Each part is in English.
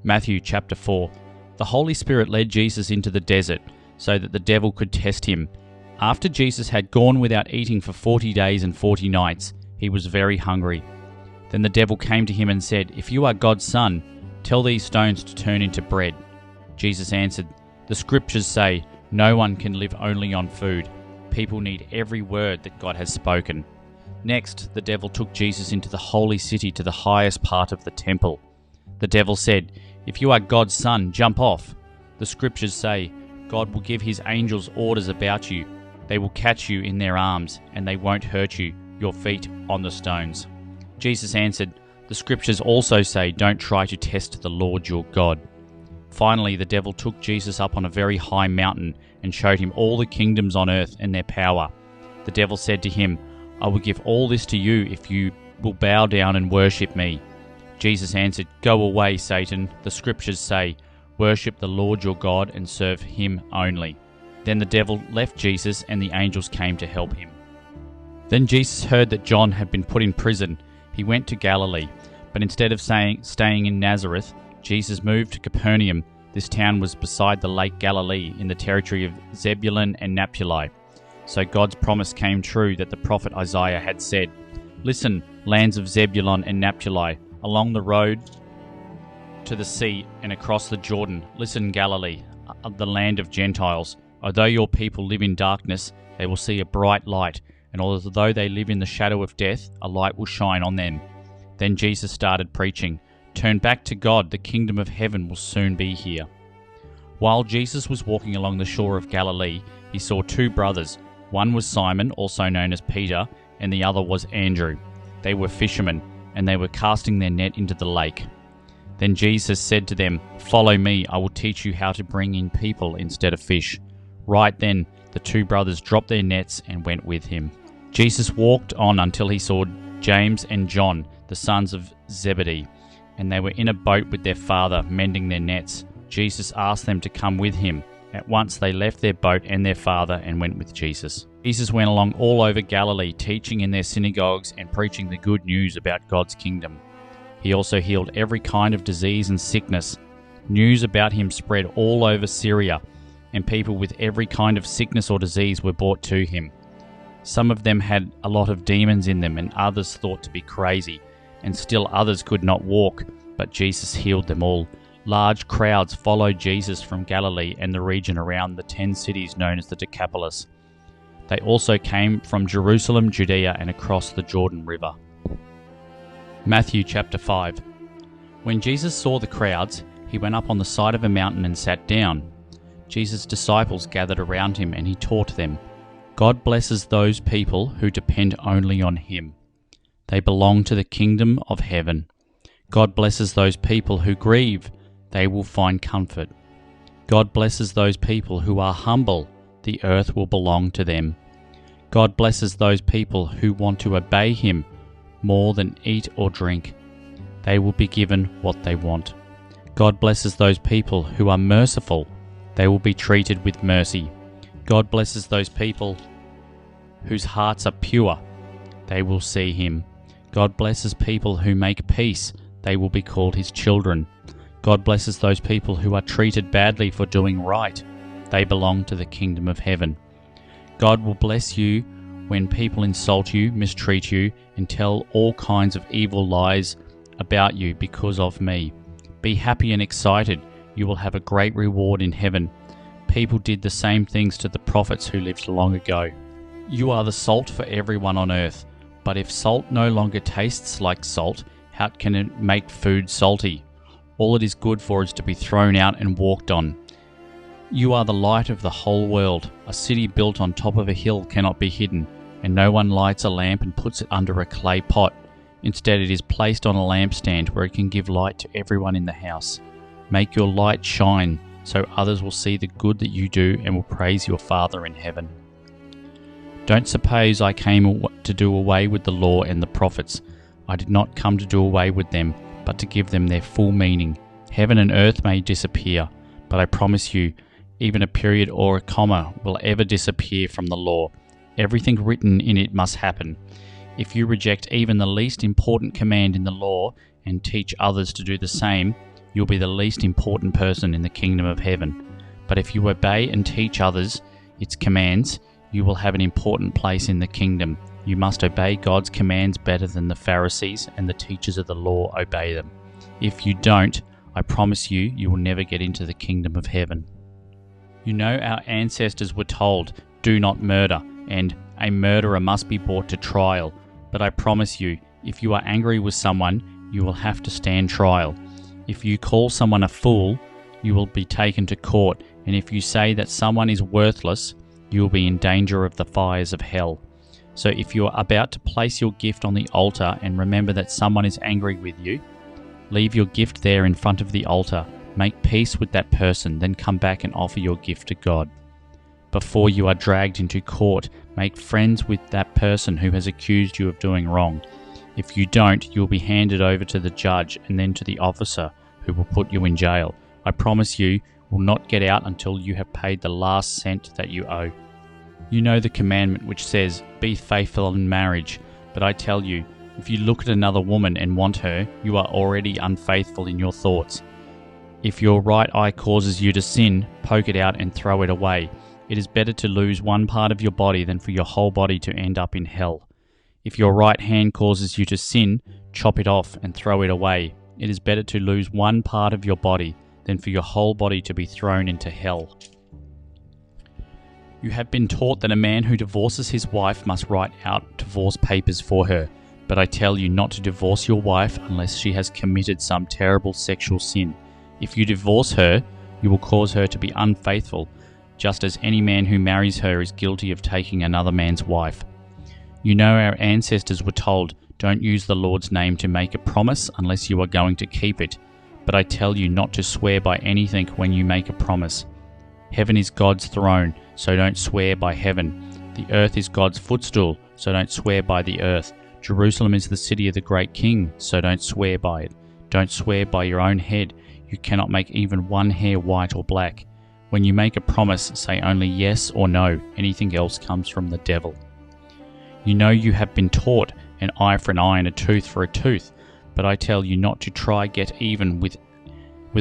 Matthew chapter 4. The Holy Spirit led Jesus into the desert so that the devil could test him. After Jesus had gone without eating for 40 days and 40 nights, he was very hungry. Then the devil came to him and said, "If you are God's son, tell these stones to turn into bread." Jesus answered, "The scriptures say, no one can live only on food. People need every word that God has spoken." Next, the devil took Jesus into the holy city to the highest part of the temple. The devil said, "If you are God's son, jump off. The scriptures say, God will give his angels orders about you. They will catch you in their arms, and they won't hurt you, your feet on the stones." Jesus answered, "The scriptures also say, don't try to test the Lord your God." Finally, the devil took Jesus up on a very high mountain and showed him all the kingdoms on earth and their power. The devil said to him, "I will give all this to you if you will bow down and worship me." Jesus answered, "Go away, Satan. The scriptures say, worship the Lord your God and serve him only." Then the devil left Jesus and the angels came to help him. Then Jesus heard that John had been put in prison. He went to Galilee, but instead of staying in Nazareth, Jesus moved to Capernaum. This town was beside the Lake Galilee in the territory of Zebulun and Naphtali. So God's promise came true that the prophet Isaiah had said, "Listen, lands of Zebulun and Naphtali, along the road to the sea and across the Jordan. Listen, Galilee, the land of Gentiles. Although your people live in darkness, they will see a bright light, and although they live in the shadow of death, a light will shine on them." Then Jesus started preaching, "Turn back to God, the kingdom of heaven will soon be here." While Jesus was walking along the shore of Galilee, he saw two brothers. One was Simon, also known as Peter, and the other was Andrew. They were fishermen, and they were casting their net into the lake. Then Jesus said to them, "Follow me, I will teach you how to bring in people instead of fish." Right then, the two brothers dropped their nets and went with him. Jesus walked on until he saw James and John, the sons of Zebedee, and they were in a boat with their father, mending their nets. Jesus asked them to come with him. At once they left their boat and their father and went with Jesus. Jesus went along all over Galilee, teaching in their synagogues and preaching the good news about God's kingdom. He also healed every kind of disease and sickness. News about him spread all over Syria, and people with every kind of sickness or disease were brought to him. Some of them had a lot of demons in them, and others thought to be crazy, and still others could not walk, but Jesus healed them all. Large crowds followed Jesus from Galilee and the region around the 10 cities known as the Decapolis. They also came from Jerusalem, Judea, and across the Jordan River. Matthew chapter 5. When Jesus saw the crowds, he went up on the side of a mountain and sat down. Jesus' disciples gathered around him, and he taught them, "God blesses those people who depend only on him. They belong to the kingdom of heaven. God blesses those people who grieve. They will find comfort. God blesses those people who are humble. The earth will belong to them. God blesses those people who want to obey him more than eat or drink. They will be given what they want. God blesses those people who are merciful. They will be treated with mercy. God blesses those people whose hearts are pure. They will see him. God blesses people who make peace. They will be called his children. God blesses those people who are treated badly for doing right. They belong to the kingdom of heaven. God will bless you when people insult you, mistreat you, and tell all kinds of evil lies about you because of me. Be happy and excited. You will have a great reward in heaven. People did the same things to the prophets who lived long ago. You are the salt for everyone on earth. But if salt no longer tastes like salt, how can it make food salty? All it is good for is to be thrown out and walked on. You are the light of the whole world. A city built on top of a hill cannot be hidden, and no one lights a lamp and puts it under a clay pot. Instead, it is placed on a lampstand where it can give light to everyone in the house. Make your light shine, so others will see the good that you do and will praise your Father in heaven. Don't suppose I came to do away with the law and the prophets. I did not come to do away with them, but to give them their full meaning. Heaven and earth may disappear, but I promise you, even a period or a comma will ever disappear from the law. Everything written in it must happen. If you reject even the least important command in the law and teach others to do the same, you'll be the least important person in the kingdom of heaven. But if you obey and teach others its commands, you will have an important place in the kingdom. You must obey God's commands better than the Pharisees and the teachers of the law obey them. If you don't, I promise you, you will never get into the kingdom of heaven. You know, our ancestors were told, "Do not murder," and "A murderer must be brought to trial." But I promise you, if you are angry with someone, you will have to stand trial. If you call someone a fool, you will be taken to court, and if you say that someone is worthless, you will be in danger of the fires of hell. So if you are about to place your gift on the altar and remember that someone is angry with you, leave your gift there in front of the altar, make peace with that person, then come back and offer your gift to God. Before you are dragged into court, make friends with that person who has accused you of doing wrong. If you don't, you will be handed over to the judge and then to the officer who will put you in jail. I promise you will not get out until you have paid the last cent that you owe. You know the commandment which says, "Be faithful in marriage," but I tell you, if you look at another woman and want her, you are already unfaithful in your thoughts. If your right eye causes you to sin, poke it out and throw it away. It is better to lose one part of your body than for your whole body to end up in hell. If your right hand causes you to sin, chop it off and throw it away. It is better to lose one part of your body than for your whole body to be thrown into hell. You have been taught that a man who divorces his wife must write out divorce papers for her, but I tell you not to divorce your wife unless she has committed some terrible sexual sin. If you divorce her, you will cause her to be unfaithful, just as any man who marries her is guilty of taking another man's wife. You know our ancestors were told, "Don't use the Lord's name to make a promise unless you are going to keep it." But I tell you not to swear by anything when you make a promise. Heaven is God's throne, so don't swear by heaven. The earth is God's footstool, so don't swear by the earth. Jerusalem is the city of the great king, so don't swear by it. Don't swear by your own head. You cannot make even one hair white or black. When you make a promise, say only yes or no. Anything else comes from the devil. You know you have been taught an eye for an eye and a tooth for a tooth, but I tell you not to try get even with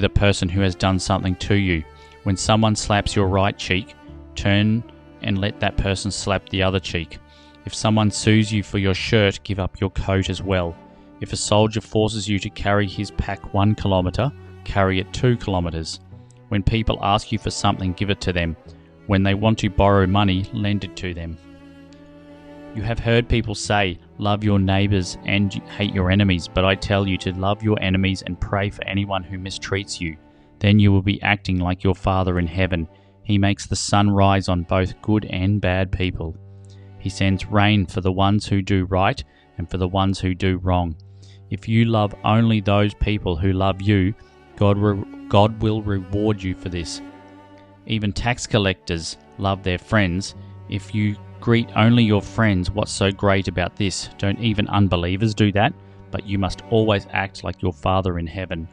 a person who has done something to you. When someone slaps your right cheek, turn and let that person slap the other cheek. If someone sues you for your shirt, give up your coat as well. If a soldier forces you to carry his pack 1 kilometre, carry it 2 kilometres. When people ask you for something, give it to them. When they want to borrow money, lend it to them. You have heard people say, "Love your neighbours and hate your enemies," but I tell you to love your enemies and pray for anyone who mistreats you. Then you will be acting like your Father in heaven. He makes the sun rise on both good and bad people. He sends rain for the ones who do right and for the ones who do wrong. If you love only those people who love you, God will reward you for this. Even tax collectors love their friends. If you greet only your friends, what's so great about this? Don't even unbelievers do that? But you must always act like your Father in heaven.